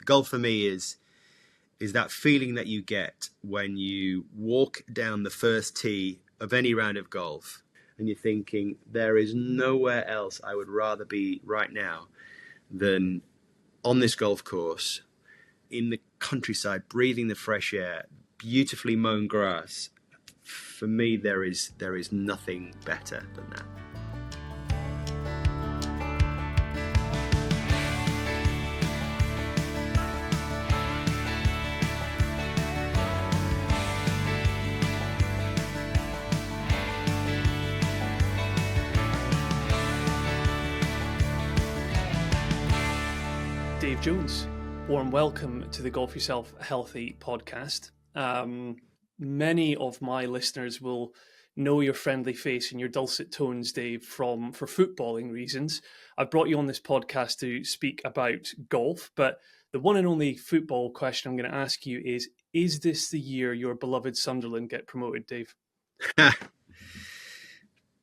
Golf for me is that feeling that you get when you walk down the first tee of any round of golf and you're thinking, there is nowhere else I would rather be right now than on this golf course, in the countryside, breathing the fresh air, beautifully mown grass. For me, there is nothing better than that. Dave Jones, warm welcome to the Golf Yourself Healthy podcast. Many of my listeners will know your friendly face and your dulcet tones, Dave, for footballing reasons. I've brought you on this podcast to speak about golf, but the one and only football question I'm going to ask you is this the year your beloved Sunderland get promoted, Dave?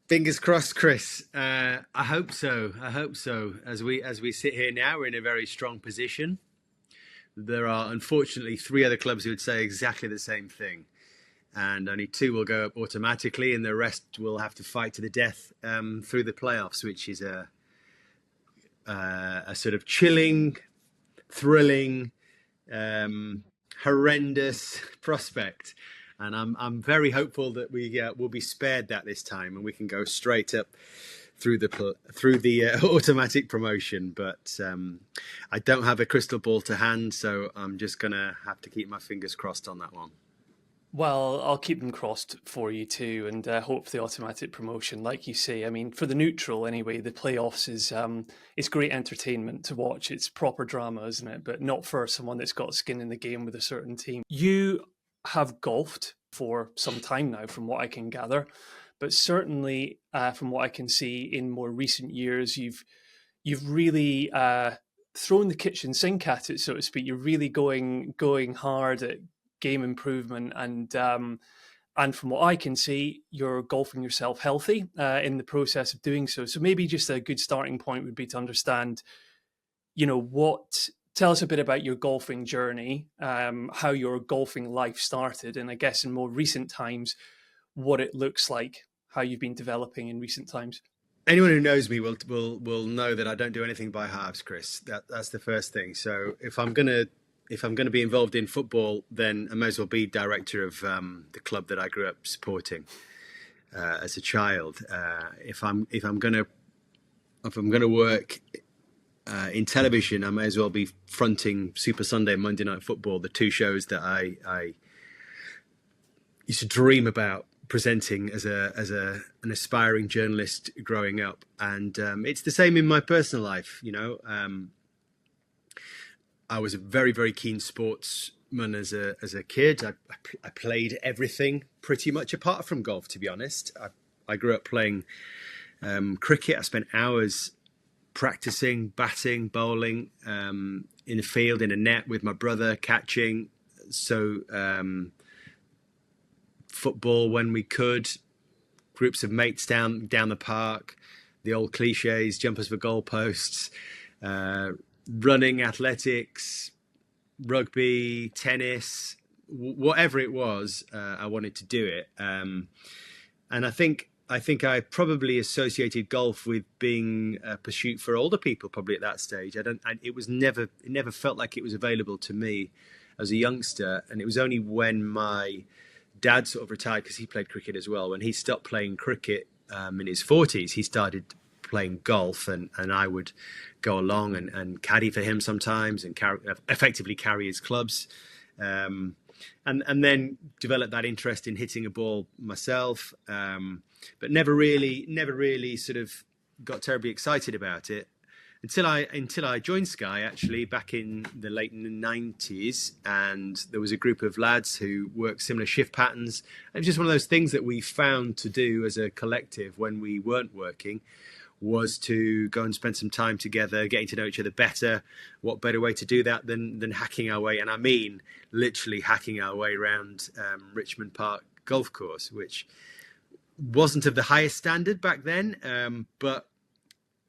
Fingers crossed, Chris. I hope so. As we sit here now, we're in a very strong position. There are unfortunately 3 other clubs who would say exactly the same thing, and only 2 will go up automatically, and the rest will have to fight to the death through the playoffs, which is a sort of chilling, thrilling, horrendous prospect. And I'm very hopeful that we will be spared that this time, and we can go straight up through the automatic promotion. But I don't have a crystal ball to hand, so I'm just gonna have to keep my fingers crossed on that one. Well, I'll keep them crossed for you too, and hope for the automatic promotion. Like you say, I mean, for the neutral anyway, the playoffs is it's great entertainment to watch. It's proper drama, isn't it? But not for someone that's got skin in the game with a certain team. You have golfed for some time now, from what I can gather, but certainly from what I can see in more recent years, you've really thrown the kitchen sink at it, so to speak. You're really going hard at game improvement, and from what I can see, you're golfing yourself healthy in the process of doing so. So maybe just a good starting point would be to understand, tell us a bit about your golfing journey, how your golfing life started, and I guess in more recent times, what it looks like, how you've been developing in recent times. Anyone who knows me will know that I don't do anything by halves, Chris. That's the first thing. So if I'm gonna be involved in football, then I may as well be director of the club that I grew up supporting as a child. If I'm gonna work in television, I may as well be fronting Super Sunday and Monday Night Football, the 2 shows that I used to dream about presenting as an aspiring journalist growing up. And it's the same in my personal life. I was a very, very keen sportsman as a kid. I played everything pretty much apart from golf, to be honest. I grew up playing cricket. I spent hours practicing, batting, bowling, in a field, in a net with my brother, catching. So football when we could, groups of mates down the park, the old cliches, jumpers for goalposts, running, athletics, rugby, tennis, whatever it was, I wanted to do it. And I think I probably associated golf with being a pursuit for older people, probably at that stage. It never felt like it was available to me as a youngster. And it was only when my dad sort of retired, because he played cricket as well. When he stopped playing cricket in his 40s, he started playing golf, and I would go along and caddy for him sometimes, and effectively carry his clubs. And then developed that interest in hitting a ball myself, but never really sort of got terribly excited about it until I joined Sky, actually, back in the late 90s, and there was a group of lads who worked similar shift patterns. It was just one of those things that we found to do as a collective when we weren't working, was to go and spend some time together, getting to know each other better. What better way to do that than hacking our way, and I mean literally hacking our way around Richmond Park golf course, which wasn't of the highest standard back then, but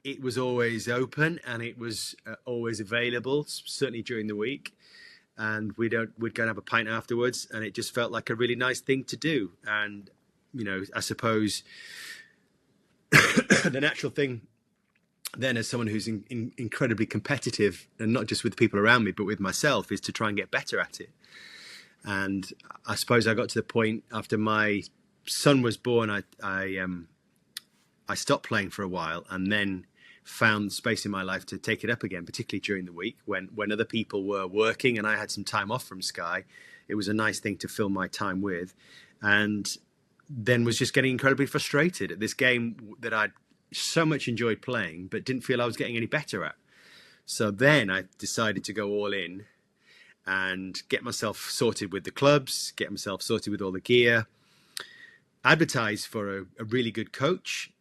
it was always open and it was always available, certainly during the week. And we'd go and have a pint afterwards, and it just felt like a really nice thing to do. And, you know, I suppose the natural thing then, as someone who's incredibly competitive, and not just with the people around me, but with myself, is to try and get better at it. And I suppose I got to the point after my son was born, I stopped playing for a while, and then found space in my life to take it up again, particularly during the week when other people were working and I had some time off from Sky. It was a nice thing to fill my time with, and then was just getting incredibly frustrated at this game that I'd so much enjoyed playing, but didn't feel I was getting any better at. So then I decided to go all in and get myself sorted with the clubs, get myself sorted with all the gear, advertise for a really good coach,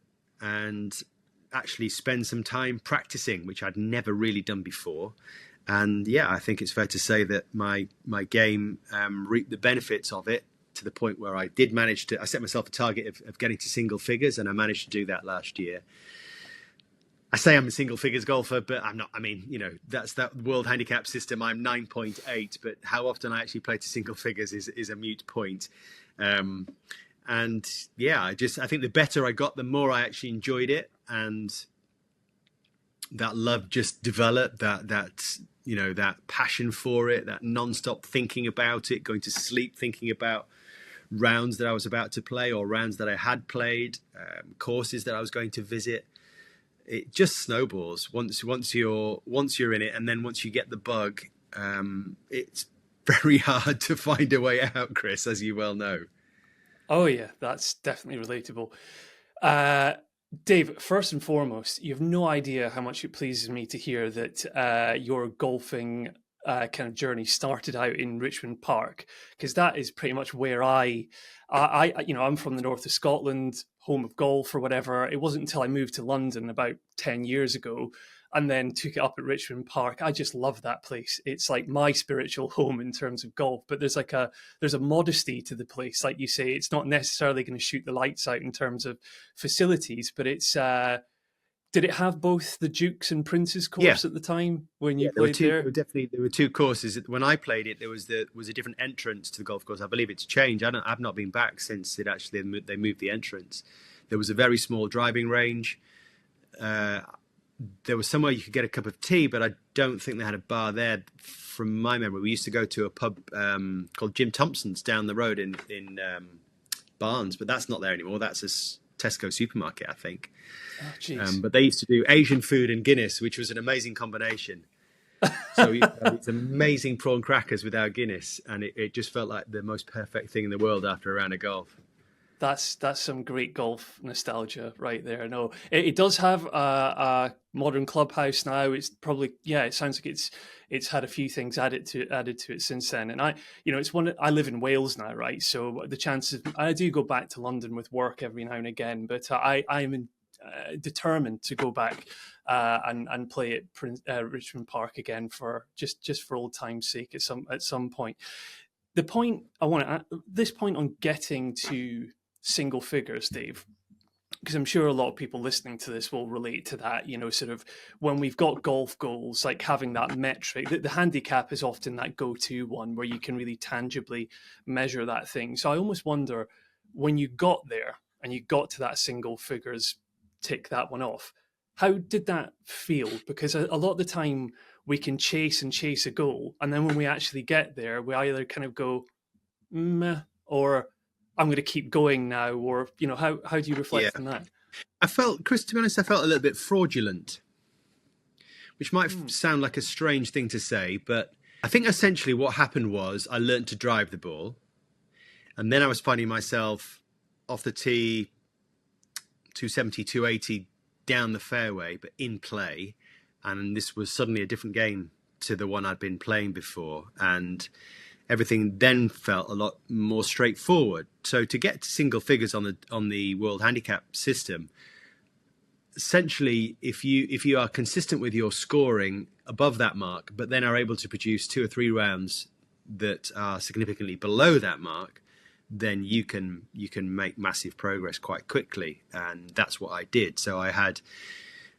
and actually spend some time practicing, which I'd never really done before. And yeah, I think it's fair to say that my game reaped the benefits of it, to the point where I set myself a target of getting to single figures, and I managed to do that last year. I say I'm a single figures golfer, but I'm not. I memean, you know, that's that world handicap system. I'm 9.8, but how often I actually play to single figures is a moot point. And yeah, I think the better I got, the more I actually enjoyed it, and that love just developed. That you know, that passion for it, that non-stop thinking about it, going to sleep thinking about rounds that I was about to play or rounds that I had played, courses that I was going to visit. It just snowballs once you're in it, and then once you get the bug, it's very hard to find a way out, Kris, as you well know. Oh yeah, that's definitely relatable. Dave, first and foremost, you have no idea how much it pleases me to hear that your golfing kind of journey started out in Richmond Park, because that is pretty much where I you know, I'm from the north of Scotland, home of golf or whatever. It wasn't until I moved to London about 10 years ago and then took it up at Richmond Park. I just love that place. It's like my spiritual home in terms of golf, but there's a modesty to the place. Like you say, it's not necessarily going to shoot the lights out in terms of facilities, but it's, did it have both the Dukes and Princes course at the time when you played there? There were two courses. When I played it, there was a different entrance to the golf course. I believe it's changed. I've not been back since they moved the entrance. There was a very small driving range. There was somewhere you could get a cup of tea, but I don't think they had a bar there. From my memory, we used to go to a pub called Jim Thompson's down the road in Barnes, but that's not there anymore. That's a Tesco supermarket, I think. Oh, but they used to do Asian food and Guinness, which was an amazing combination. So we had these amazing prawn crackers with our Guinness, and it just felt like the most perfect thing in the world after a round of golf. That's some great golf nostalgia right there. No, it does have a modern clubhouse now. It's probably, it sounds like it's had a few things added to it since then. And I live in Wales now, right? So the chances, I do go back to London with work every now and again, but I'm determined to go back and play at Richmond Park again for just for old time's sake at some point. The point I want to, this point on getting to single figures, Dave, because I'm sure a lot of people listening to this will relate to that, you know, sort of when we've got golf goals, like having that metric, the handicap is often that go-to one where you can really tangibly measure that thing. So I almost wonder, when you got there and you got to that single figures, tick that one off, how did that feel? Because a lot of the time we can chase a goal, and then when we actually get there, we either kind of go, meh, or I'm going to keep going now, or, you know, how do you reflect on that? I felt, Kris, to be honest, I felt a little bit fraudulent, which might sound like a strange thing to say, but I think essentially what happened was I learned to drive the ball, and then I was finding myself off the tee, 270, 280 down the fairway, but in play, and this was suddenly a different game to the one I'd been playing before, and everything then felt a lot more straightforward. So to get to single figures on the World Handicap system, essentially, if you are consistent with your scoring above that mark, but then are able to produce 2 or 3 rounds that are significantly below that mark, then you can make massive progress quite quickly, and that's what I did. So I had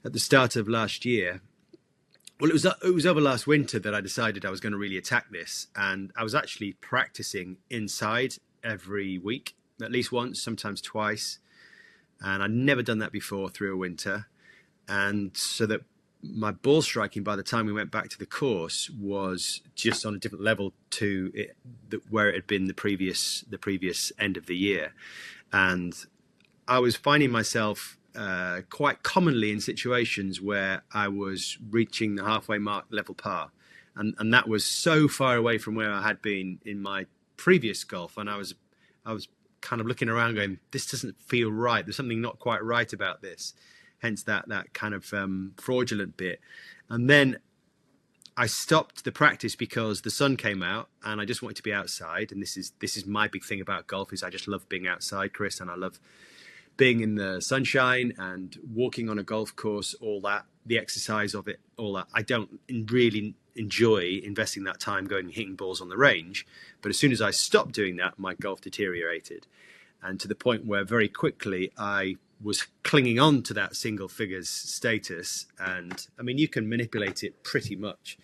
at the start of last year. Well, it was over last winter that I decided I was going to really attack this, and I was actually practicing inside every week, at least once, sometimes twice, and I'd never done that before through a winter, and so that my ball striking by the time we went back to the course was just on a different level to where it had been the previous end of the year, and I was finding myself quite commonly in situations where I was reaching the halfway mark level par, and that was so far away from where I had been in my previous golf, and I was kind of looking around going, this doesn't feel right. There's something not quite right about this. Hence that kind of fraudulent bit. And then I stopped the practice because the sun came out and I just wanted to be outside. And this is my big thing about golf, is I just love being outside, Kris, and I love being in the sunshine and walking on a golf course, all that, the exercise of it, all that. I don't really enjoy investing that time going and hitting balls on the range. But as soon as I stopped doing that, my golf deteriorated. And to the point where very quickly I was clinging on to that single figures status. And I mean, you can manipulate it pretty much.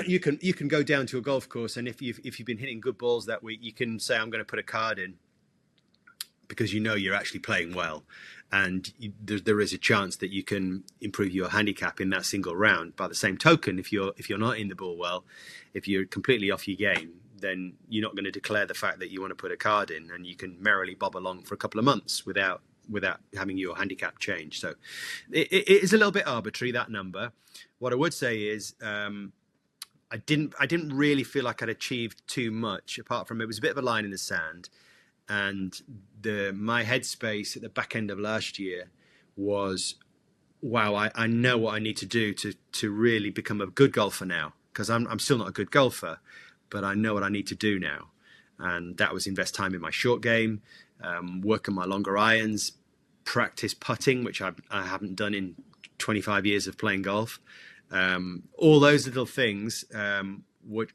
you can go down to a golf course, and if you've been hitting good balls that week, you can say, I'm going to put a card in, because you know you're actually playing well, and there is a chance that you can improve your handicap in that single round. By the same token, if you're not in the ball well, if you're completely off your game, then you're not going to declare the fact that you want to put a card in, and you can merrily bob along for a couple of months without having your handicap change. So it is a little bit arbitrary, that number. What I would say is I didn't really feel like I'd achieved too much, apart from it was a bit of a line in the sand. And my headspace at the back end of last year was, wow, I know what I need to do to really become a good golfer now, because I'm still not a good golfer, but I know what I need to do now. And that was invest time in my short game, work on my longer irons, practice putting, which I haven't done in 25 years of playing golf. All those little things, what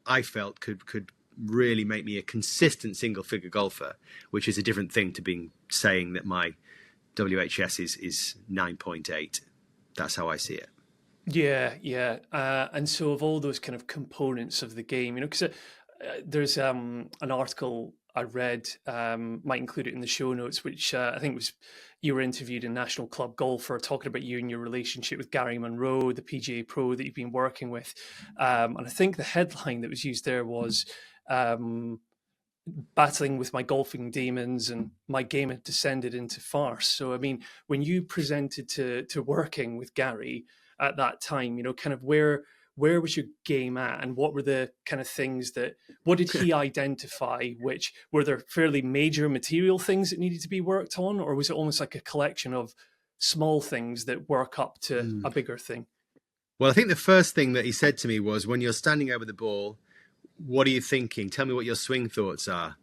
I felt could really make me a consistent single figure golfer, which is a different thing to saying that my WHS is 9.8. That's how I see it. Yeah. And so of all those kind of components of the game, because there's an article I read, might include it in the show notes, which I think was, you were interviewed in National Club Golfer, talking about you and your relationship with Gary Monroe, the PGA Pro that you've been working with. And I think the headline that was used there was, battling with my golfing demons and my game had descended into farce. So, I mean, when you presented to working with Gary at that time, kind of where was your game at, and what were the kind of things what did he identify, which were there fairly major material things that needed to be worked on, or was it almost like a collection of small things that work up to a bigger thing? Well, I think the first thing that he said to me was, when you're standing over the ball, what are you thinking? Tell me what your swing thoughts are.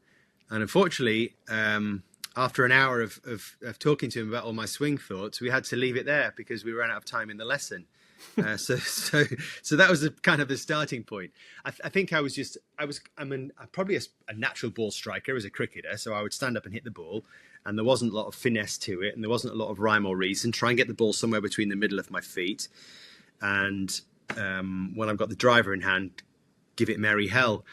And unfortunately, after an hour of talking to him about all my swing thoughts, we had to leave it there because we ran out of time in the lesson. So that was kind of the starting point. I think I'm probably a natural ball striker as a cricketer. So I would stand up and hit the ball, and there wasn't a lot of finesse to it, and there wasn't a lot of rhyme or reason. Try and get the ball somewhere between the middle of my feet. And when I've got the driver in hand, give it merry hell.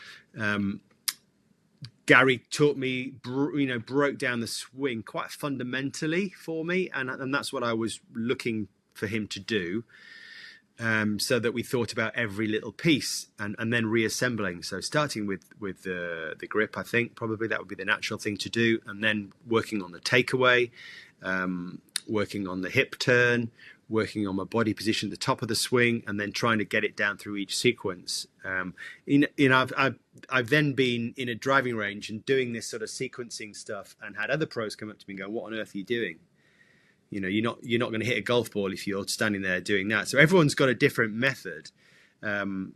Gary taught me, broke down the swing quite fundamentally for me, and that's what I was looking for him to do. So that we thought about every little piece and then reassembling. So starting with the grip, I think probably that would be the natural thing to do, and then working on the takeaway, working on the hip turn, working on my body position at the top of the swing, and then trying to get it down through each sequence. I've then been in a driving range and doing this sort of sequencing stuff, and had other pros come up to me and go, "What on earth are you doing? You're not going to hit a golf ball if you're standing there doing that." So everyone's got a different method. And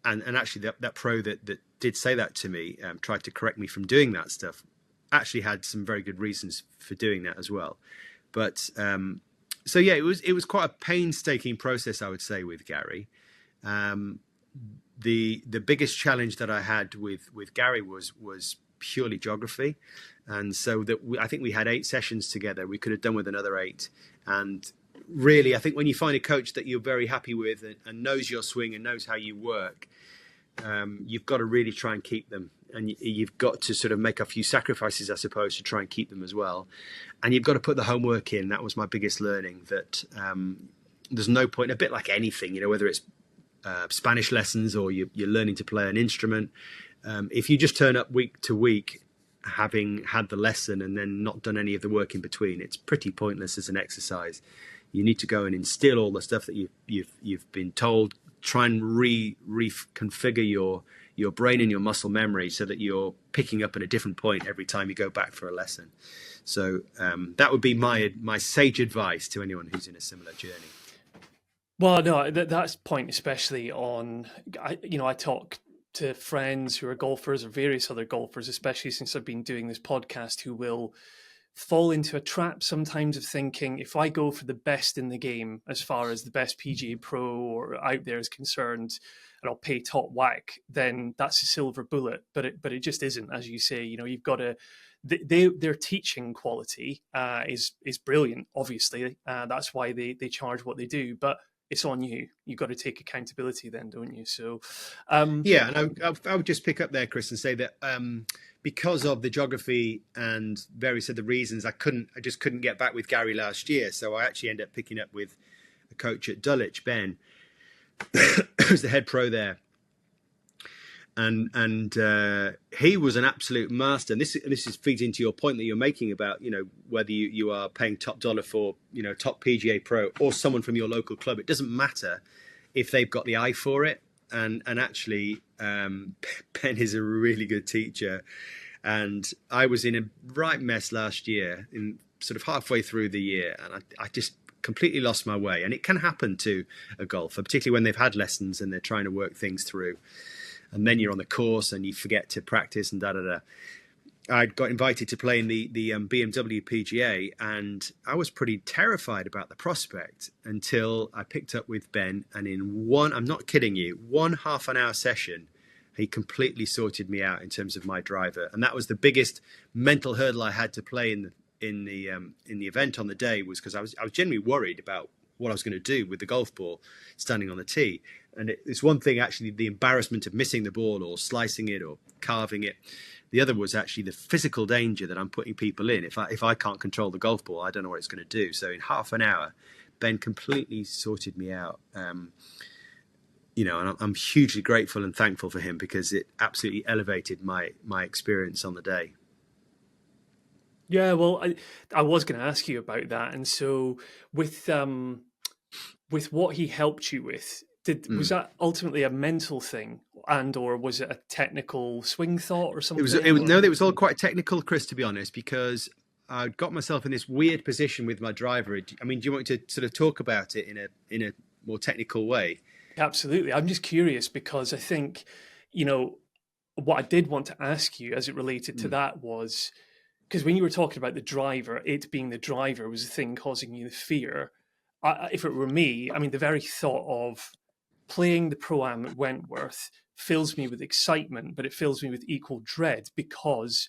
actually that pro that did say that to me, tried to correct me from doing that stuff, actually had some very good reasons for doing that as well. But so yeah, it was quite a painstaking process, I would say, with Gary. The biggest challenge that I had with Gary was purely geography. And so I think we had 8 sessions together. We could have done with another 8. And really, I think when you find a coach that you're very happy with and knows your swing and knows how you work, you've got to really try and keep them. And you've got to sort of make a few sacrifices, I suppose, to try and keep them as well. And you've got to put the homework in. That was my biggest learning, that there's no point, a bit like anything, whether it's Spanish lessons or you're learning to play an instrument. If you just turn up week to week, having had the lesson and then not done any of the work in between, it's pretty pointless as an exercise. You need to go and instill all the stuff that you've been told. Try and reconfigure your brain and your muscle memory so that you're picking up at a different point every time you go back for a lesson. So that would be my sage advice to anyone who's in a similar journey. Well, no, that's point especially on, I talk to friends who are golfers or various other golfers, especially since I've been doing this podcast, who will fall into a trap sometimes of thinking, if I go for the best in the game, as far as the best PGA Pro or out there is concerned, and I'll pay top whack, then that's a silver bullet. But it just isn't, as you say. You've got to. Their teaching quality is brilliant. Obviously, that's why they charge what they do. But it's on you. You've got to take accountability then, don't you? So, yeah, and I would just pick up there, Kris, and say that because of the geography and various other reasons, I just couldn't get back with Gary last year. So I actually ended up picking up with a coach at Dulwich, Ben, who's the head pro there. And he was an absolute master. And this feeds into your point that you're making about, whether you are paying top dollar for, top PGA Pro or someone from your local club. It doesn't matter if they've got the eye for it. And actually, Ben is a really good teacher. And I was in a right mess last year, in sort of halfway through the year. And I just completely lost my way. And it can happen to a golfer, particularly when they've had lessons and they're trying to work things through. And then you're on the course and you forget to practice and da-da-da. I got invited to play in the BMW PGA, and I was pretty terrified about the prospect until I picked up with Ben. And in I'm not kidding you, 1 half-an-hour session, he completely sorted me out in terms of my driver. And that was the biggest mental hurdle I had to play in the event on the day, was because I was genuinely worried about what I was going to do with the golf ball standing on the tee. And it's one thing, actually, the embarrassment of missing the ball or slicing it or carving it. The other was actually the physical danger that I'm putting people in. If I can't control the golf ball, I don't know what it's going to do. So in half an hour, Ben completely sorted me out. And I'm hugely grateful and thankful for him, because it absolutely elevated my experience on the day. Yeah, well, I was going to ask you about that. And so with what he helped you with, was that ultimately a mental thing, or was it a technical swing thought or something? It was all quite technical, Kris, to be honest, because I got myself in this weird position with my driver. I mean, do you want me to sort of talk about it in a more technical way? Absolutely. I'm just curious, because I think, what I did want to ask you as it related to that was, because when you were talking about the driver, it being the driver was the thing causing you the fear. If it were me, I mean, the very thought of playing the Pro-Am at Wentworth fills me with excitement, but it fills me with equal dread, because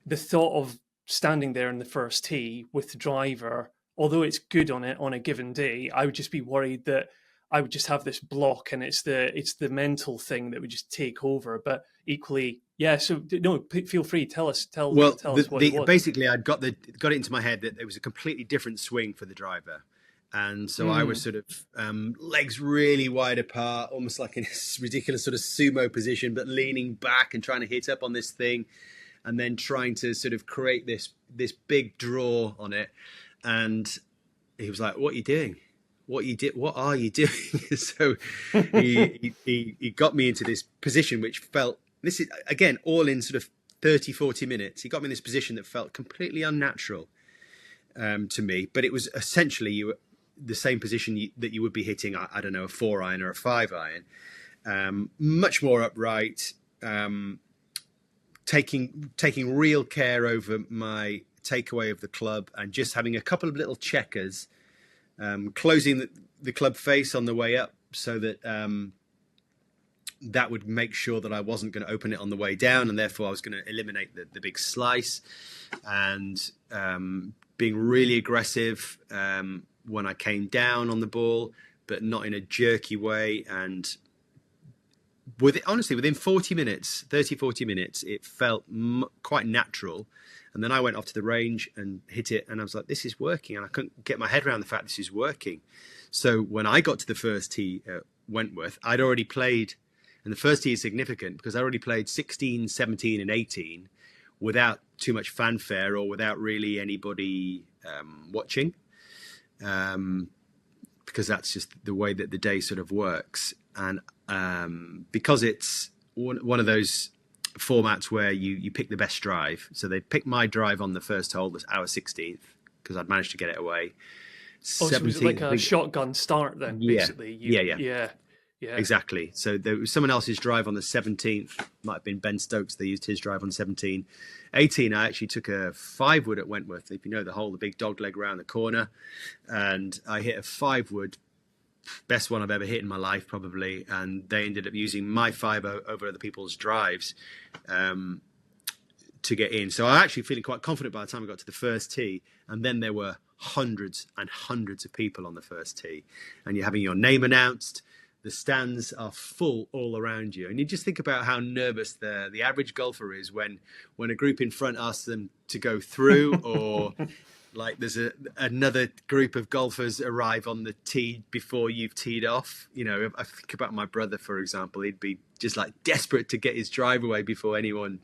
the thought of standing there in the first tee with the driver, although it's good on a given day, I would just be worried that I would just have this block, and it's the mental thing that would just take over. But equally, yeah. So no, feel free. Tell us what it was. Basically, I'd got it into my head that it was a completely different swing for the driver. And so I was sort of legs really wide apart, almost like in a ridiculous sort of sumo position, but leaning back and trying to hit up on this thing, and then trying to sort of create this big draw on it. And he was like, "What are you doing? What are you doing?" So he got me into this position, which felt, this is again all in sort of 30, 40 minutes. He got me in this position that felt completely unnatural to me, but it was essentially the same position that you would be hitting, I don't know, a 4-iron or a 5-iron, much more upright, taking real care over my takeaway of the club, and just having a couple of little checkers, closing the club face on the way up, so that that would make sure that I wasn't going to open it on the way down, and therefore I was going to eliminate the big slice, and being really aggressive, when I came down on the ball, but not in a jerky way. And honestly, within 40 minutes, it felt quite natural. And then I went off to the range and hit it, and I was like, this is working. And I couldn't get my head around the fact this is working. So when I got to the first tee at Wentworth, I'd already played, and the first tee is significant because I already played 16, 17 and 18 without too much fanfare or without really anybody watching, because that's just the way that the day sort of works. And because it's one of those formats where you pick the best drive. So they picked my drive on the first hole, this our 16th, because I'd managed to get it away. Oh, so it was like a shotgun start then, basically. Yeah. Exactly. So there was someone else's drive on the 17th. Might have been Ben Stokes. They used his drive on 17. 18, I actually took a 5-wood at Wentworth. If you know the hole, the big dog leg around the corner. And I hit a 5-wood. Best one I've ever hit in my life, probably. And they ended up using my 5 over other people's drives to get in. So I was actually feeling quite confident by the time I got to the first tee. And then there were hundreds and hundreds of people on the first tee. And you're having your name announced. The stands are full all around you. And you just think about how nervous the average golfer is when a group in front asks them to go through, or like there's another group of golfers arrive on the tee before you've teed off. You know, I think about my brother, for example. He'd be just like desperate to get his drive away before anyone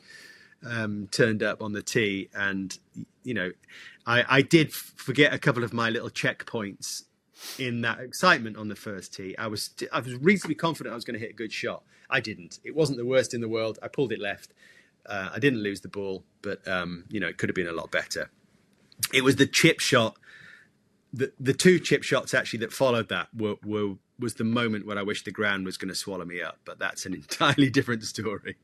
turned up on the tee. And, you know, I did forget a couple of my little checkpoints in that excitement on the first tee. I was reasonably confident I was going to hit a good shot. I didn't. It wasn't the worst in the world. I pulled it left. I didn't lose the ball, but you know, it could have been a lot better. It was the chip shot. The 2 chip shots actually that followed that was the moment when I wished the ground was going to swallow me up. But that's an entirely different story.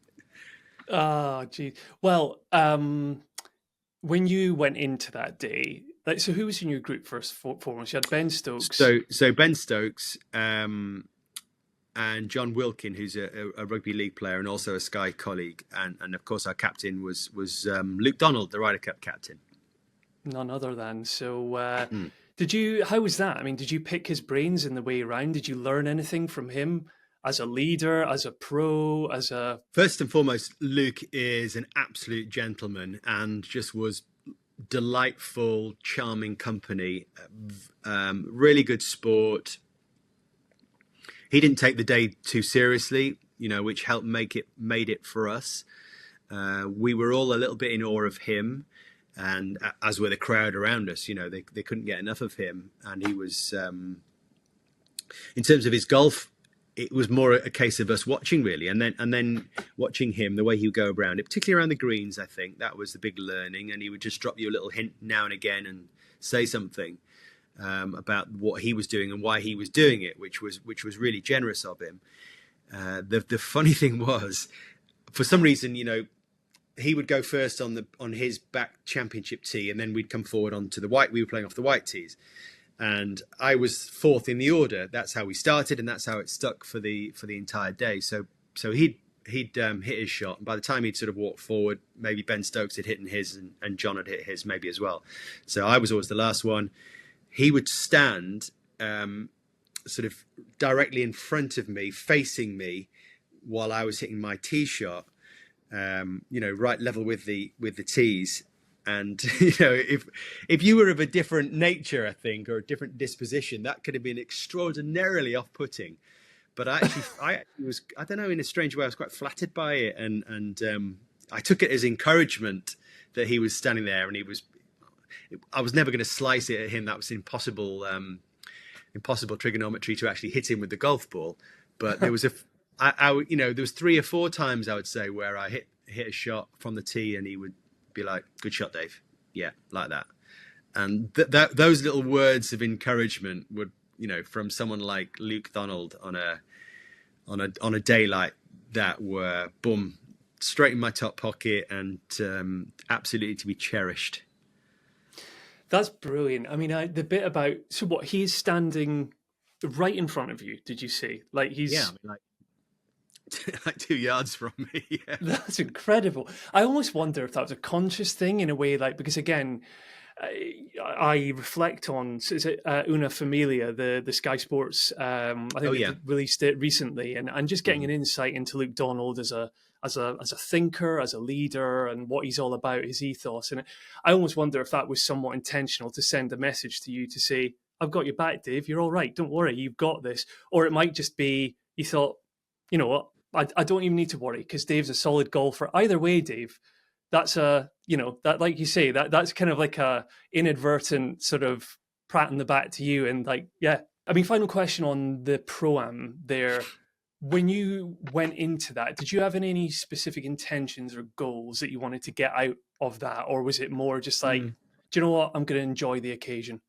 Oh, geez. Well, when you went into that day, like, so who was in your group first foremost? You had Ben Stokes. So Ben Stokes and John Wilkin, who's a rugby league player and also a Sky colleague, and of course our captain was Luke Donald, the Ryder Cup captain. None other than. So how was that? I mean, did you pick his brains in the way around? Did you learn anything from him as a leader, as a pro, as a... First and foremost, Luke is an absolute gentleman and just was delightful, charming company, really good sport. He didn't take the day too seriously, you know, which helped made it for us. We were all a little bit in awe of him, and as were the crowd around us. You know, they couldn't get enough of him, and he was in terms of his golf, it was more a case of us watching, really, and then watching him, the way he would go around it, particularly around the greens. I think that was the big learning, and he would just drop you a little hint now and again and say something about what he was doing and why he was doing it, which was really generous of him. The funny thing was, for some reason, you know, he would go first on his back championship tee, and then we'd come forward onto the white. We were playing off the white tees. And I was 4th in the order. That's how we started, and that's how it stuck for the entire day. So he'd hit his shot, and by the time he'd sort of walked forward, maybe Ben Stokes had hit his, and John had hit his maybe as well. So I was always the last one. He would stand sort of directly in front of me, facing me, while I was hitting my tee shot. You know, right level with the tees. And, you know, if you were of a different nature, I think, or a different disposition, that could have been extraordinarily off-putting. But I was, I don't know, in a strange way, I was quite flattered by it. And I took it as encouragement that he was standing there, and I was never going to slice it at him. That was impossible trigonometry to actually hit him with the golf ball. But there was you know, there was 3 or 4 times, I would say, where I hit a shot from the tee, and he would be like, "Good shot, Dave." Yeah, like that. And those little words of encouragement would, you know, from someone like Luke Donald on a day like that, were boom, straight in my top pocket, and absolutely to be cherished. That's brilliant. I mean, the bit about, so what, he's standing right in front of you, did you see? Like he's... Yeah, I mean, like 2 yards from me. Yeah. That's incredible. I almost wonder if that was a conscious thing in a way, like, because again, I reflect on, so is it Una Familia, the Sky Sports? I Oh think yeah. they've released it recently, and just getting Mhm. an insight into Luke Donald as a thinker, as a leader, and what he's all about, his ethos. And I almost wonder if that was somewhat intentional to send a message to you to say, "I've got your back, Dave. You're all right. Don't worry. You've got this." Or it might just be you thought, you know what, I don't even need to worry because Dave's a solid golfer. Either way, Dave, that's that, like you say, that's kind of like a inadvertent sort of pat in the back to you. And like, yeah, I mean, final question on the pro-am there. When you went into that, did you have any specific intentions or goals that you wanted to get out of that? Or was it more just like, Mm. do you know what, I'm going to enjoy the occasion?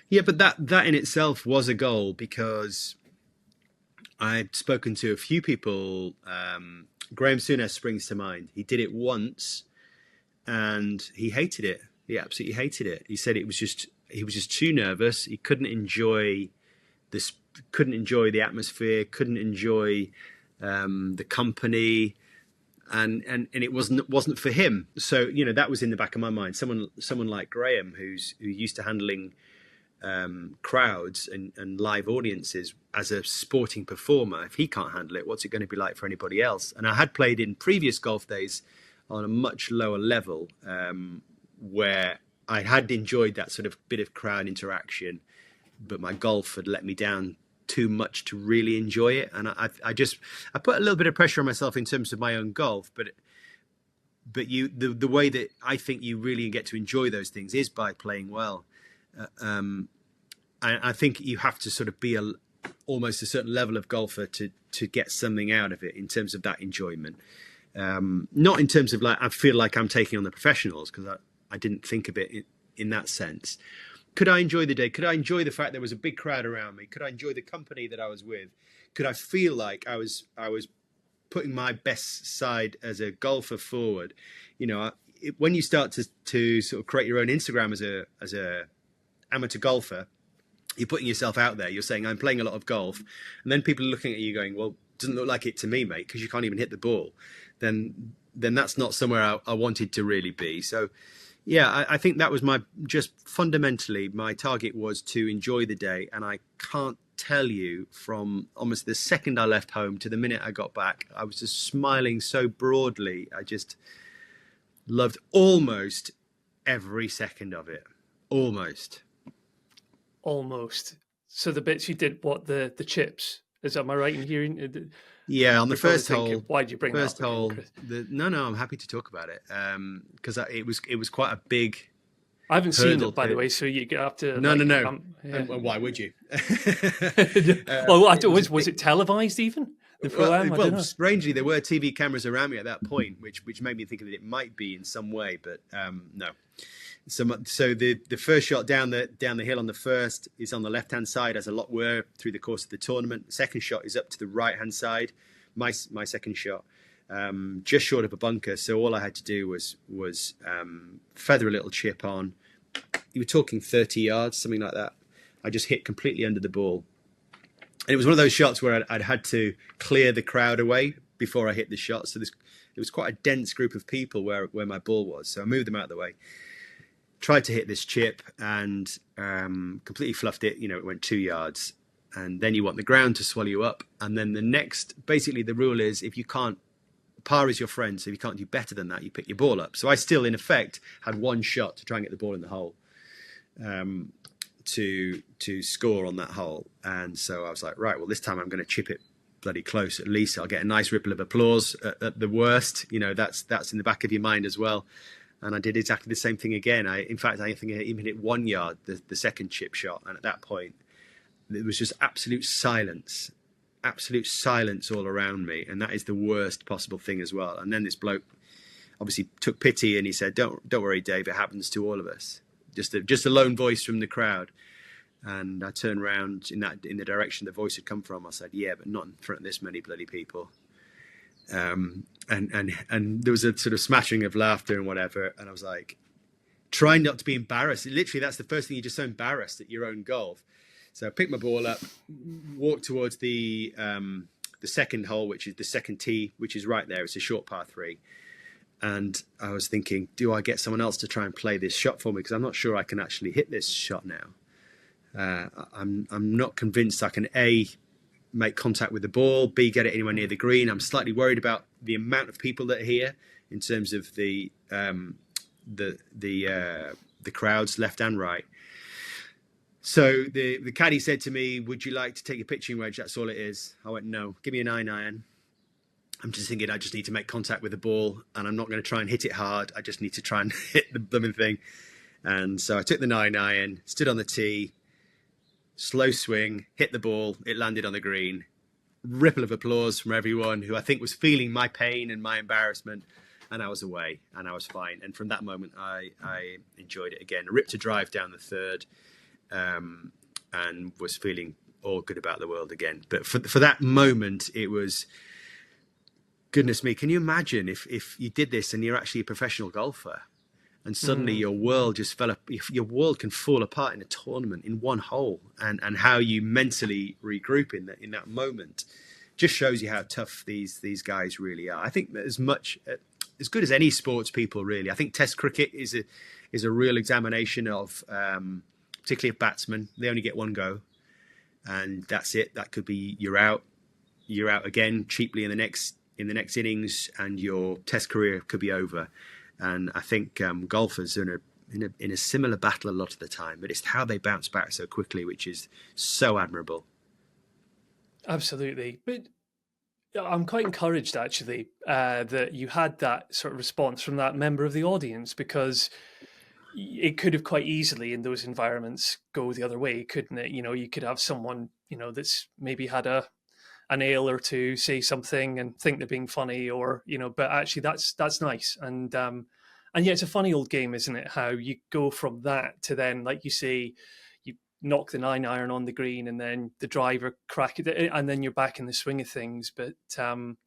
Yeah, but that in itself was a goal because I'd spoken to a few people. Graham Souness springs to mind. He did it once and he hated it. He absolutely hated it. He said he was just too nervous. He this, couldn't enjoy the atmosphere, couldn't enjoy the company, and it wasn't for him. So that was in the back of my mind. Someone like Graham, who used to handling crowds and live audiences as a sporting performer, if he can't handle it, what's it going to be like for anybody else? And I had played in previous golf days on a much lower level, where I had enjoyed that sort of bit of crowd interaction, but my golf had let me down too much to really enjoy it. And I put a little bit of pressure on myself in terms of my own golf, but the way that I think you really get to enjoy those things is by playing well. I think you have to sort of be almost a certain level of golfer to get something out of it in terms of that enjoyment. Not in terms of like I feel like I'm taking on the professionals, because I didn't think of it in that sense. Could I enjoy the day? Could I enjoy the fact there was a big crowd around me? Could I enjoy the company that I was with? Could I feel like I was putting my best side as a golfer forward? When you start to sort of create your own Instagram as a amateur golfer, you're putting yourself out there. You're saying, I'm playing a lot of golf. And then people are looking at you going, well, it doesn't look like it to me, mate, because you can't even hit the ball. Then that's not somewhere I wanted to really be. So, yeah, I think that was fundamentally my target was to enjoy the day. And I can't tell you, from almost the second I left home to the minute I got back, I was just smiling so broadly. I just loved almost every second of it. Almost. So the bits you did, what, the chips? Am I right in hearing? Yeah, on the You're probably first thinking, hole. why'd you bring that up again, Kris? No, I'm happy to talk about it, because it was quite a big I haven't seen hurdle. it, by the way, so you have to. No, like, no. yeah. And why would you? Well, was it televised even? The pro-am? I don't know. Strangely, there were TV cameras around me at that point, which made me think that it might be in some way, but no. So the first shot down the hill on the first is on the left hand side, as a lot were through the course of the tournament. The second shot is up to the right hand side. My second shot, just short of a bunker. So all I had to do was feather a little chip on. You were talking 30 yards, something like that. I just hit completely under the ball. And it was one of those shots where I'd had to clear the crowd away before I hit the shot. So it was quite a dense group of people where my ball was. So I moved them out of the way. Tried to hit this chip and completely fluffed it. It went 2 yards. And then you want the ground to swallow you up. And then basically the rule is, if you can't, par is your friend. So if you can't do better than that, you pick your ball up. So I still, in effect, had one shot to try and get the ball in the hole, to score on that hole. And so I was like, right, well, this time I'm going to chip it bloody close. At least I'll get a nice ripple of applause. At the worst, that's in the back of your mind as well. And I did exactly the same thing again. In fact, I think I even hit 1 yard, the second chip shot. And at that point, it was just absolute silence all around me. And that is the worst possible thing as well. And then this bloke obviously took pity and he said, don't worry, Dave, it happens to all of us. Just a lone voice from the crowd. And I turned around in the direction the voice had come from. I said, yeah, but not in front of this many bloody people. And there was a sort of smattering of laughter and whatever. And I was like, trying not to be embarrassed. Literally, that's the first thing. You're just so embarrassed at your own golf. So I picked my ball up, walked towards the second hole, which is the second tee, which is right there. It's a short par 3. And I was thinking, do I get someone else to try and play this shot for me? Because I'm not sure I can actually hit this shot now. I'm not convinced I can A, make contact with the ball, B, get it anywhere near the green. I'm slightly worried about the amount of people that are here in terms of the crowds left and right. So the caddy said to me, "Would you like to take a pitching wedge? That's all it is." I went, "No, give me a 9-iron." I'm just thinking I just need to make contact with the ball, and I'm not going to try and hit it hard. I just need to try and hit the blooming thing. And so I took the 9-iron, stood on the tee, slow swing, hit the ball. It landed on the green. Ripple of applause from everyone who I think was feeling my pain and my embarrassment. And I was away, and I was fine. And from that moment, I enjoyed it again. I ripped a drive down the third, and was feeling all good about the world again. But for that moment, it was, goodness me, can you imagine if you did this and you're actually a professional golfer, and suddenly your world just your world can fall apart in a tournament in one hole, and how you mentally regroup in that moment just shows you how tough these guys really are. I think that as good as any sports people, really. I think Test cricket is a real examination of, particularly of batsmen. They only get one go, and that's it. That could be you're out again cheaply in the next innings, and your Test career could be over. And I think golfers are in a similar battle a lot of the time, but it's how they bounce back so quickly, which is so admirable. Absolutely. But I'm quite encouraged, actually, that you had that sort of response from that member of the audience, because it could have quite easily in those environments go the other way, couldn't it? You could have someone, that's maybe had an ale or two say something and think they're being funny, or, but actually that's nice. And yeah, it's a funny old game, isn't it? How you go from that to then, like you say, knock the 9-iron on the green, and then the driver crack it, and then you're back in the swing of things. But something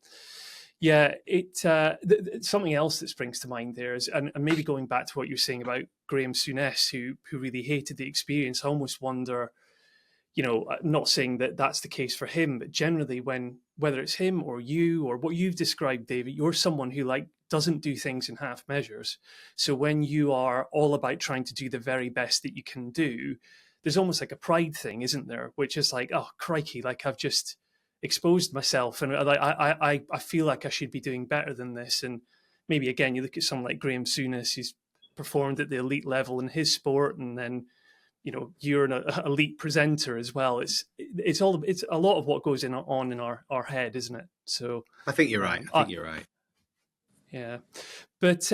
else that springs to mind there is, and maybe going back to what you're saying about Graham Souness, who really hated the experience. I almost wonder, not saying that that's the case for him, but generally whether it's him or you or what you've described, David, you're someone who doesn't do things in half measures. So when you are all about trying to do the very best that you can do, there's almost like a pride thing, isn't there? Which is like, oh, crikey, I've just exposed myself, and I feel like I should be doing better than this. And maybe, again, you look at someone like Graham Souness, who's performed at the elite level in his sport, and then, you're an elite presenter as well. It's a lot of what goes on in our head, isn't it? So I think you're right. You're right. Yeah. But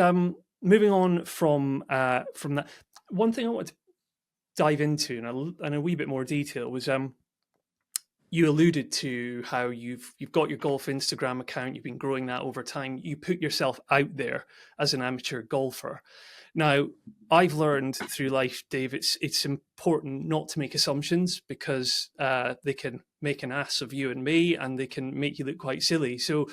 moving on from that, one thing I want to dive into in a wee bit more detail was you alluded to how you've got your golf Instagram account, you've been growing that over time, you put yourself out there as an amateur golfer. Now, I've learned through life, Dave, it's important not to make assumptions, because they can make an ass of you and me, and they can make you look quite silly. So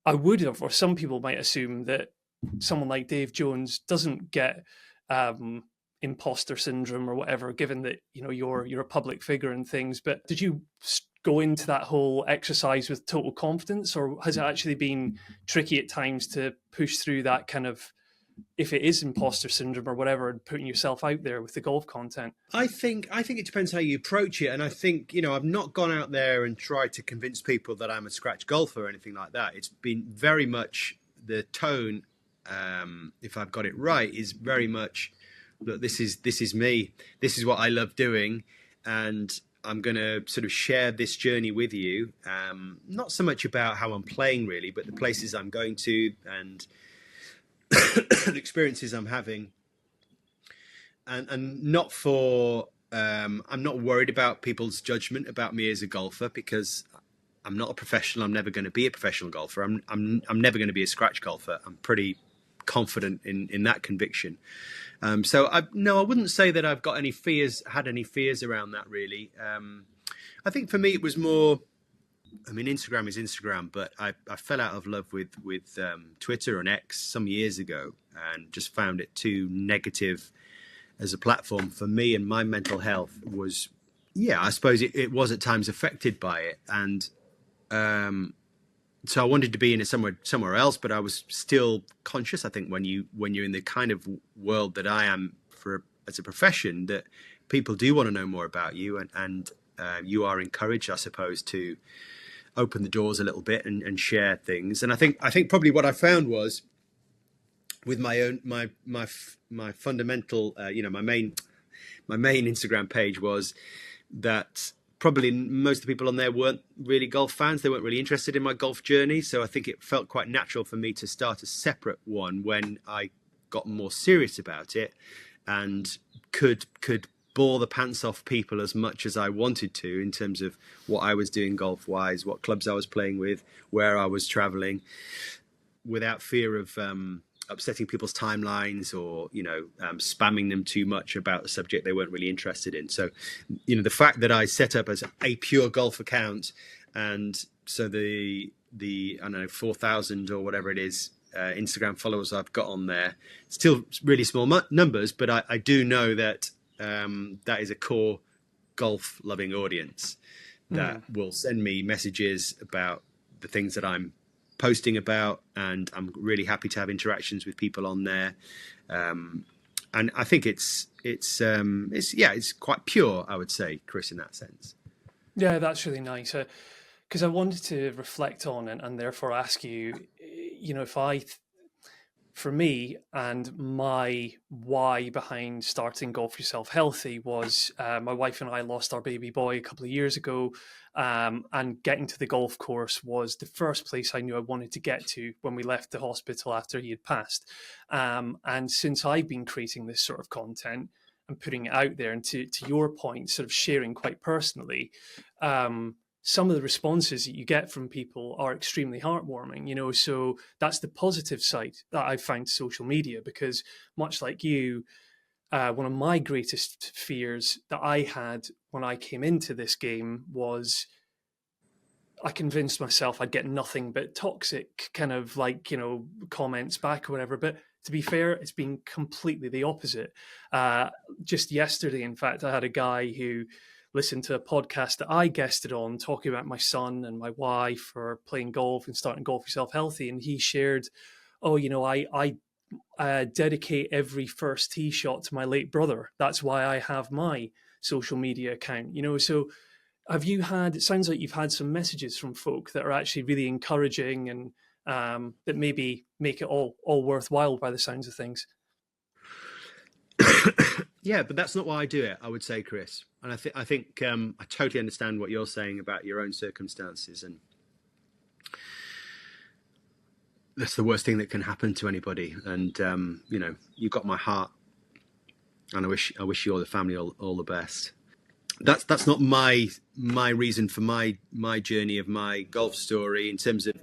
I would have, or some people might assume, that someone like Dave Jones doesn't get imposter syndrome or whatever, given that you're a public figure and things. But did you go into that whole exercise with total confidence, or has it actually been tricky at times to push through that kind of, if it is imposter syndrome or whatever, and putting yourself out there with the golf content? I think it depends how you approach it. And I think, I've not gone out there and tried to convince people that I'm a scratch golfer or anything like that. It's been very much the tone, if I've got it right, is very much, look, this is me. This is what I love doing. And I'm going to sort of share this journey with you. Not so much about how I'm playing, really, but the places I'm going to, and the experiences I'm having, and not for I'm not worried about people's judgment about me as a golfer, because I'm not a professional. I'm never going to be a professional golfer. I'm never going to be a scratch golfer. I'm pretty confident in that conviction. So I wouldn't say that I've got had any fears around that, really. I think for me it was more, Instagram is Instagram, but I fell out of love with Twitter and X some years ago, and just found it too negative as a platform for me, and my mental health was, I suppose it was at times affected by it. And so I wanted to be in somewhere else, but I was still conscious. I think when you're in the kind of world that I am as a profession, that people do want to know more about you, and you are encouraged, I suppose, to open the doors a little bit and share things. And I think probably what I found was with my fundamental, my main Instagram page was that probably most of the people on there weren't really golf fans. They weren't really interested in my golf journey. So I think it felt quite natural for me to start a separate one when I got more serious about it and could bore the pants off people as much as I wanted to in terms of what I was doing golf wise, what clubs I was playing with, where I was traveling, without fear of upsetting people's timelines or spamming them too much about a subject they weren't really interested in. So the fact that I set up as a pure golf account, and so the I don't know, 4,000 or whatever it is Instagram followers I've got on there, still really small numbers, but I do know that that is a core golf loving audience that will send me messages about the things that I'm posting about, and I'm really happy to have interactions with people on there. And I think it's quite pure, I would say, Kris, in that sense. Yeah, that's really nice. Because I wanted to reflect on and therefore ask you, for me, and my why behind starting Golf Yourself Healthy was my wife and I lost our baby boy a couple of years ago, and getting to the golf course was the first place I knew I wanted to get to when we left the hospital after he had passed. And since I've been creating this sort of content and putting it out there, and to your point, sort of sharing quite personally, some of the responses that you get from people are extremely heartwarming, so that's the positive side that I've found social media, because much like you, one of my greatest fears that I had when I came into this game was I convinced myself I'd get nothing but toxic kind of comments back or whatever. But to be fair, it's been completely the opposite. Just yesterday, in fact, I had a guy who listened to a podcast that I guested on talking about my son and my wife for playing golf and starting Golf Yourself Healthy. And he shared, I dedicate every first tee shot to my late brother. That's why I have my social media account, so it sounds like you've had some messages from folk that are actually really encouraging and that maybe make it all worthwhile by the sounds of things. Yeah, but that's not why I do it, I would say, Kris. And I think I totally understand what you're saying about your own circumstances, and that's the worst thing that can happen to anybody. And you've got my heart, and I wish you or the family all the best. That's not my reason for my journey of my golf story in terms of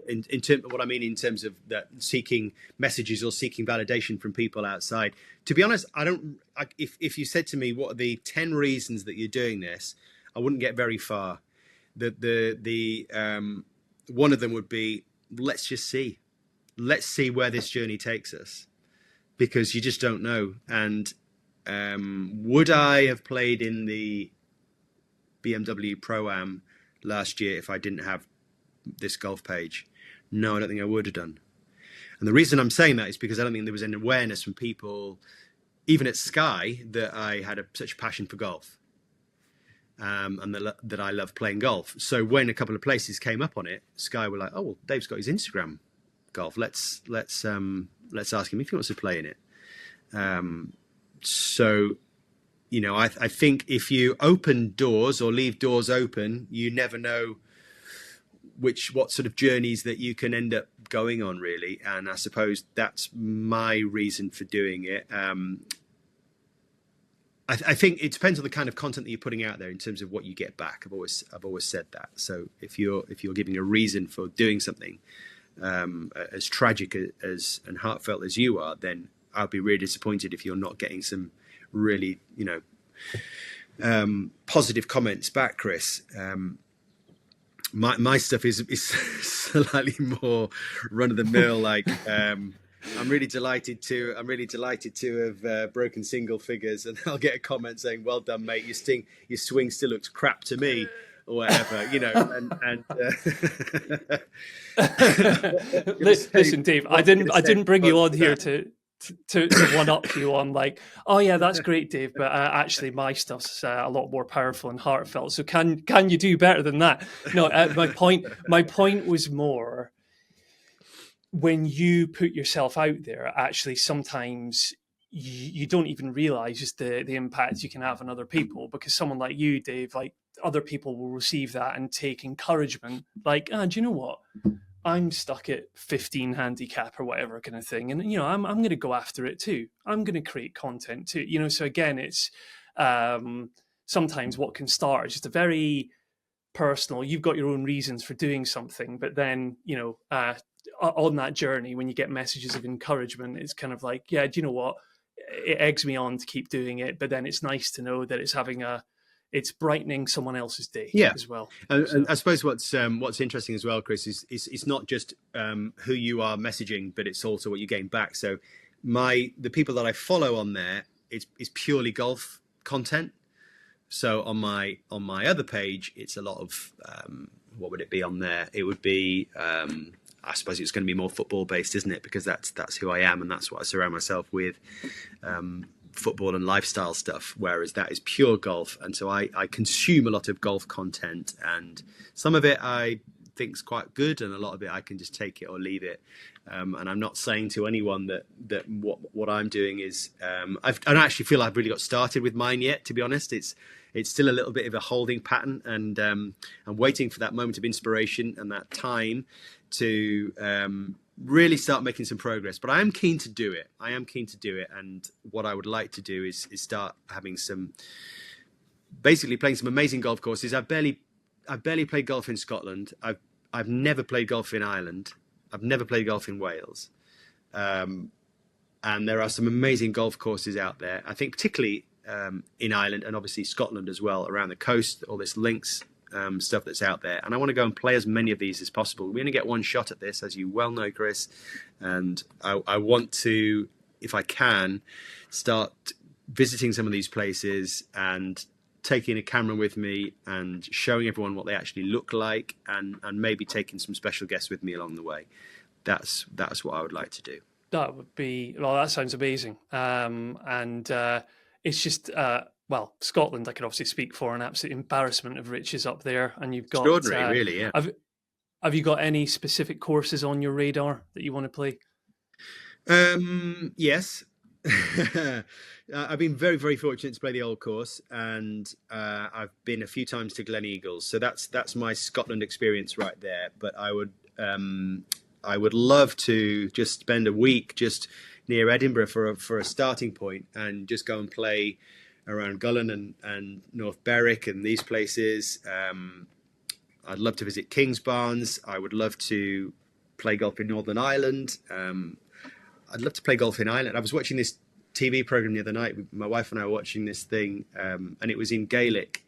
what I mean in terms of that seeking messages or seeking validation from people outside. To be honest, if you said to me what are the 10 reasons that you're doing this, I wouldn't get very far. The one of them would be, let's see where this journey takes us, because you just don't know. And would I have played in the BMW Pro-Am last year if I didn't have this golf page? No, I don't think I would have done. And the reason I'm saying that is because I don't think there was an awareness from people, even at Sky, that I had such a passion for golf, and that I love playing golf. So when a couple of places came up on it, Sky were like, "Oh, well, Dave's got his Instagram golf. Let's ask him if he wants to play in it." So. I think if you open doors or leave doors open, you never know what sort of journeys that you can end up going on, really. And I suppose that's my reason for doing it. I think it depends on the kind of content that you're putting out there in terms of what you get back. I've always said that. So if you're giving a reason for doing something as tragic as and heartfelt as you are, then I'll be really disappointed if you're not getting some really, positive comments back, Kris. My stuff is slightly more run of the mill. Like, I'm really delighted to have broken single figures, and I'll get a comment saying, "Well done, mate. Your swing still looks crap to me." or whatever, you know, Listen, Dave, I didn't bring you on here to one up you on like, oh yeah, that's great, Dave, but actually my stuff's a lot more powerful and heartfelt. So can you do better than that? No, my point was more, when you put yourself out there, actually sometimes you don't even realize just the impact you can have on other people, because someone like you, Dave, like, other people will receive that and take encouragement, like, do you know what? I'm stuck at 15 handicap or whatever kind of thing. And, you know, I'm going to go after it too. I'm going to create content too. You know, so again, it's sometimes what can start is just a very personal, you've got your own reasons for doing something, but then, you know, on that journey, when you get messages of encouragement, it's kind of like, yeah, do you know what? It eggs me on to keep doing it. But then it's nice to know that it's brightening someone else's day as well. And I suppose what's interesting as well, Kris, is it's not just who you are messaging, but it's also what you gain back. So the people that I follow on there is purely golf content. So on my other page, it's a lot of what would it be on there? It would be I suppose it's going to be more football based, isn't it? Because that's who I am, and that's what I surround myself with. Football and lifestyle stuff, whereas that is pure golf. And so I consume a lot of golf content, and some of it I think is quite good, and a lot of it I can just take it or leave it. And I'm not saying to anyone that what I'm doing is I don't actually feel I've really got started with mine yet, to be honest. It's still a little bit of a holding pattern, and I'm waiting for that moment of inspiration and that time to really start making some progress. But I am keen to do it. And what I would like to do is start having basically playing some amazing golf courses. I've barely played golf in Scotland. I've never played golf in Ireland. I've never played golf in Wales. And there are some amazing golf courses out there. I think particularly in Ireland, and obviously Scotland as well, around the coast, all this links stuff that's out there. And I want to go and play as many of these as possible. We only get one shot at this, as you well know, Kris. And I want to, if I can, start visiting some of these places and taking a camera with me and showing everyone what they actually look like, and maybe taking some special guests with me along the way. That's what I would like to do. That would be, well, that sounds amazing. It's just, well, Scotland, I can obviously speak for, an absolute embarrassment of riches up there. And you've got... Extraordinary, really, yeah. Have you got any specific courses on your radar that you want to play? Yes. I've been very, very fortunate to play the old course, and I've been a few times to Glen Eagles. So that's my Scotland experience right there. But I would love to just spend a week just near Edinburgh for a starting point, and just go and play around Gullen and North Berwick and these places. I'd love to visit Kingsbarns. I would love to play golf in Northern Ireland. I'd love to play golf in Ireland. I was watching this TV program the other night. My wife and I were watching this thing, and it was in Gaelic,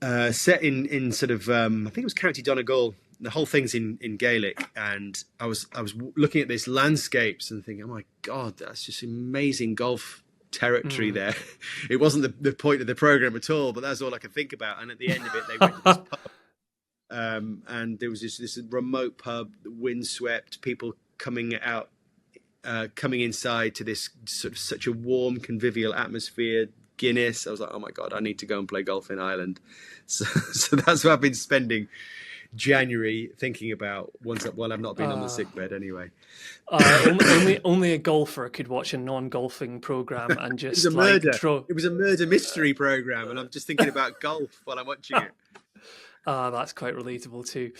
set in sort of I think it was County Donegal. The whole thing's in Gaelic, and I was looking at this landscapes and thinking, oh my God, that's just amazing golf territory there. It wasn't the point of the program at all, but that's all I could think about. And at the end of it, they went to this pub, and there was this remote pub, windswept, people coming out, coming inside to this sort of such a warm, convivial atmosphere. Guinness. I was like, oh my God, I need to go and play golf in Ireland. So that's what I've been spending January thinking about while I've not been on the sickbed anyway. Only a golfer could watch a non-golfing program and just it was a murder mystery program, and I'm just thinking about golf while I'm watching it. That's quite relatable too.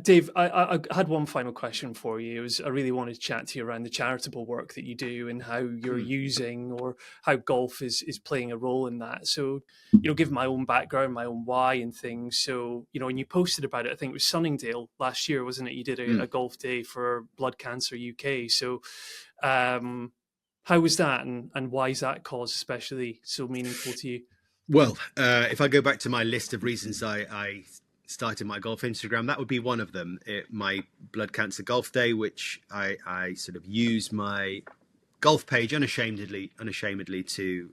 Dave, I had one final question for you. I really wanted to chat to you around the charitable work that you do and how you're using, or how golf is playing a role in that. So, given my own background, my own why and things. So, when you posted about it, I think it was Sunningdale last year, wasn't it? You did a golf day for Blood Cancer UK. So, how was that, and why is that cause especially so meaningful to you? Well, if I go back to my list of reasons I started my golf Instagram, that would be one of them. My Blood Cancer Golf Day, which I sort of use my golf page unashamedly to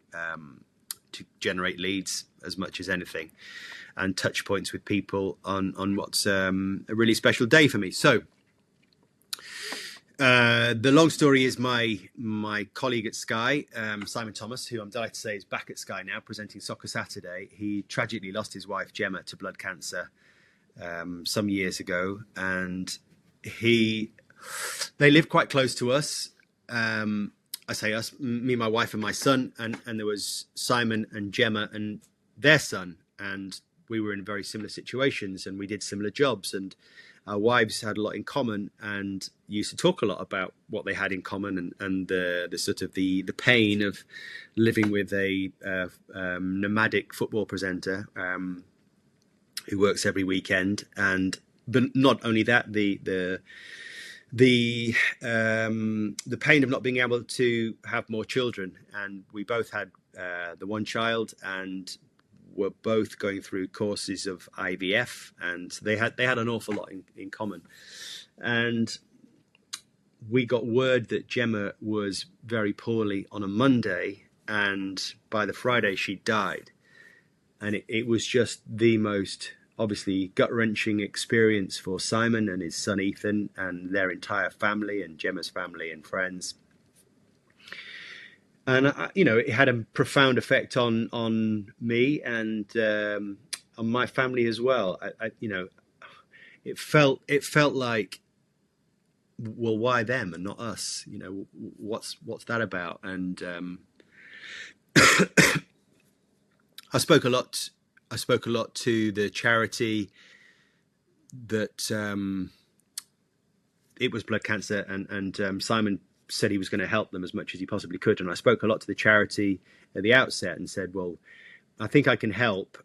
to generate leads as much as anything, and touch points with people on what's a really special day for me. So the long story is my colleague at Sky, Simon Thomas, who I'm delighted to say is back at Sky now, presenting Soccer Saturday. He tragically lost his wife Gemma to blood cancer some years ago, and they live quite close to us. I say us, me, my wife, and my son, and there was Simon and Gemma and their son, and we were in very similar situations, and we did similar jobs, and our wives had a lot in common, and used to talk a lot about what they had in common, and the sort of the pain of living with a nomadic football presenter who works every weekend, but not only that, the pain of not being able to have more children. And we both had the one child, and were both going through courses of IVF, and they had an awful lot in common. And we got word that Gemma was very poorly on a Monday, and by the Friday she died. And it was just the most obviously gut-wrenching experience for Simon and his son Ethan and their entire family, and Gemma's family and friends. And it had a profound effect on me and on my family as well. It felt like, well, why them and not us? What's that about? And I spoke a lot to the charity that it was blood cancer, and Simon said he was going to help them as much as he possibly could. And I spoke a lot to the charity at the outset and said, well, I think I can help.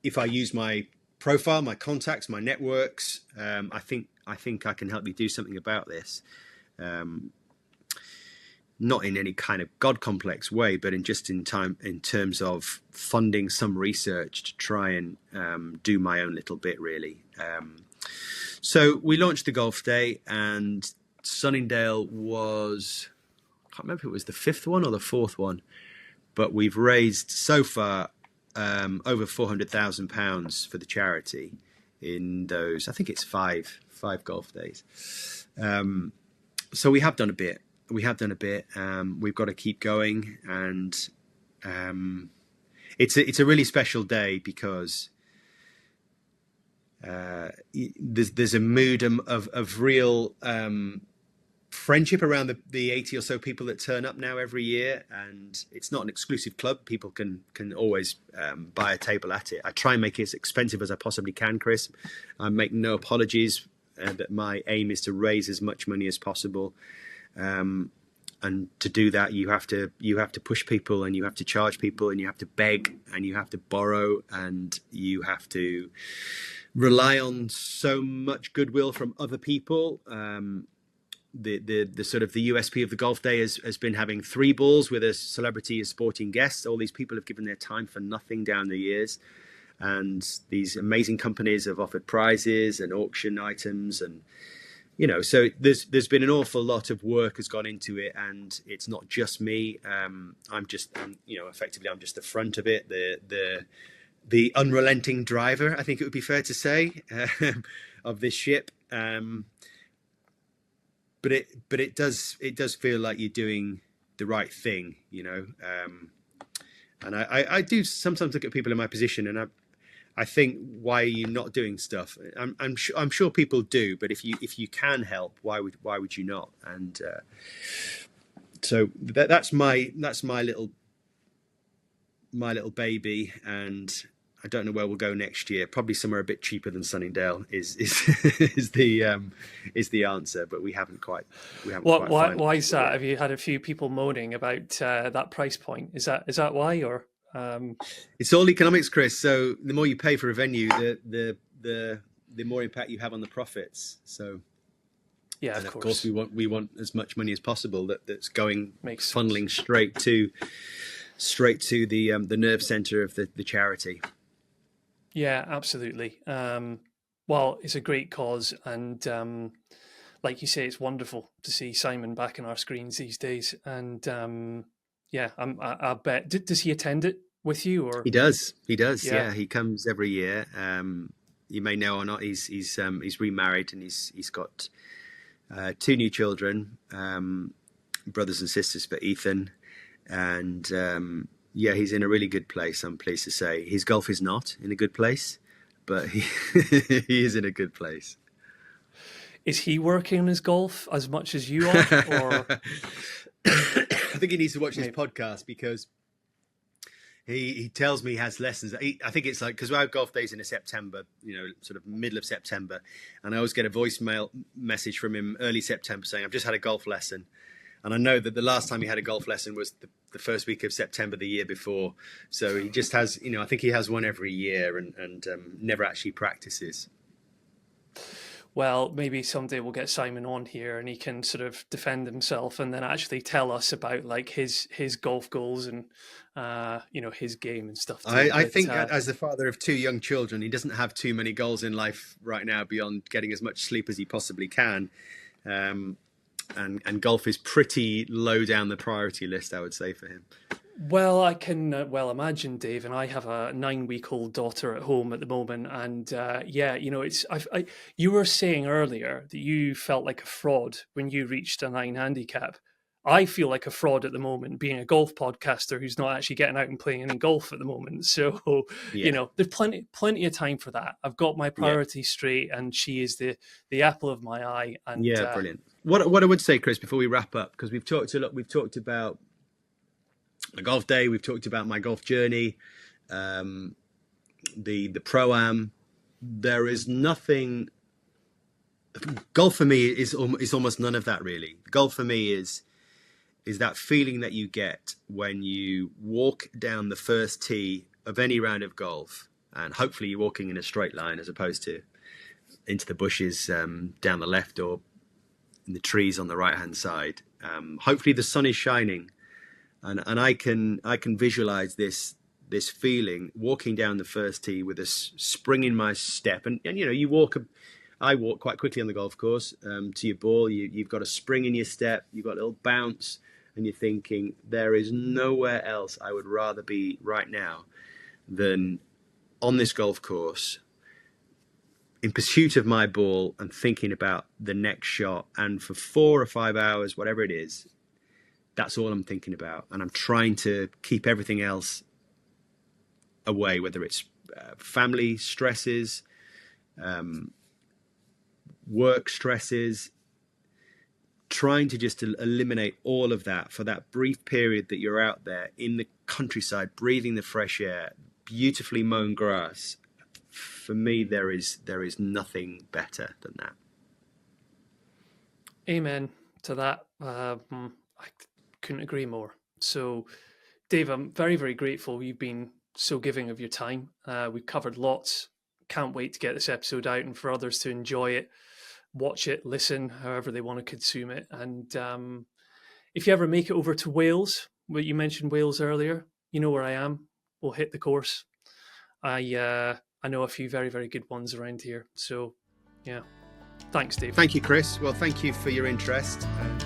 If I use my profile, my contacts, my networks, I think I can help you do something about this. Not in any kind of God complex way, but in terms of funding some research to try and do my own little bit, really. So we launched the Golf Day, and Sunningdale was, I can't remember if it was the 5th one or the 4th one, but we've raised so far over £400,000 for the charity in those, I think it's five golf days. So we have done a bit. We've got to keep going, and it's a really special day because there's a mood of real friendship around the 80 or so people that turn up now every year, and it's not an exclusive club. People can always buy a table at it. I try and make it as expensive as I possibly can, Kris. I make no apologies that my aim is to raise as much money as possible. And to do that, you have to push people, and you have to charge people, and you have to beg, and you have to borrow, and you have to rely on so much goodwill from other people. The sort of the USP of the Golf Day has been having 3 balls with a celebrity as sporting guests. All these people have given their time for nothing down the years, and these amazing companies have offered prizes and auction items, and so there's been an awful lot of work has gone into it, and it's not just me. Effectively I'm just the front of it, the unrelenting driver, I think it would be fair to say, of this ship. But it does feel like you're doing the right thing, and I do sometimes look at people in my position, and I think, why are you not doing stuff? I'm sure people do, but if you can help, why would you not? And so that's my little baby, and I don't know where we'll go next year. Probably somewhere a bit cheaper than Sunningdale is the answer, but we haven't quite. Why is that? Have you had a few people moaning about that price point? Is that why, or? It's all economics, Kris. So the more you pay for a venue, the more impact you have on the profits. So yeah, and of course we want as much money as possible that's going funneling straight to the nerve center of the charity. Yeah, absolutely. Well, it's a great cause, and like you say, it's wonderful to see Simon back in our screens these days. And I bet. Does he attend it with you, or He does. yeah? Yeah, he comes every year. You may know or not, he's remarried, and he's got two new children, brothers and sisters for Ethan, and yeah, he's in a really good place. I'm pleased to say his golf is not in a good place, but he he is in a good place. Is he working on his golf as much as you are, or I think he needs to watch this podcast, because he tells me he has lessons. I think it's like, because our golf days in September, sort of middle of September, and I always get a voicemail message from him early September saying, I've just had a golf lesson. And I know that the last time he had a golf lesson was the first week of September the year before. So he just has, I think he has one every year, and never actually practices. well, maybe someday we'll get Simon on here and he can sort of defend himself and then actually tell us about like his golf goals and his game and stuff too. I think as the father of two young children, he doesn't have too many goals in life right now beyond getting as much sleep as he possibly can. And golf is pretty low down the priority list, I would say, for him. Well, I can well imagine, Dave, and I have a 9-week-old daughter at home at the moment, and it's. You were saying earlier that you felt like a fraud when you reached a 9 handicap. I feel like a fraud at the moment, being a golf podcaster who's not actually getting out and playing any golf at the moment. So, there's plenty of time for that. I've got my priorities straight, and she is the apple of my eye. And brilliant. What I would say, Kris, before we wrap up, because we've talked a lot, we've talked about the golf day, we've talked about my golf journey, the pro-am. There is nothing. Golf for me is almost none of that, really. Golf for me is that feeling that you get when you walk down the first tee of any round of golf, and hopefully you're walking in a straight line as opposed to into the bushes down the left or in the trees on the right hand side. Hopefully the sun is shining, and I can visualize this feeling walking down the first tee with a spring in my step, and I walk quite quickly on the golf course to your ball. You've got a spring in your step, you've got a little bounce, and you're thinking, there is nowhere else I would rather be right now than on this golf course, in pursuit of my ball and thinking about the next shot. And for 4 or 5 hours, whatever it is, that's all I'm thinking about. And I'm trying to keep everything else away, whether it's family stresses, work stresses, trying to just eliminate all of that for that brief period that you're out there in the countryside, breathing the fresh air, beautifully mown grass. For me, there is nothing better than that. Amen to that. I couldn't agree more. So, Dave, I'm very, very grateful you've been so giving of your time. We've covered lots. Can't wait to get this episode out and for others to enjoy it, watch it, listen, however they want to consume it. And if you ever make it over to Wales, well, you mentioned Wales earlier, you know where I am. We'll hit the course. I know a few very, very good ones around here. So, yeah. Thanks, Dave. Thank you, Kris. Well, thank you for your interest. And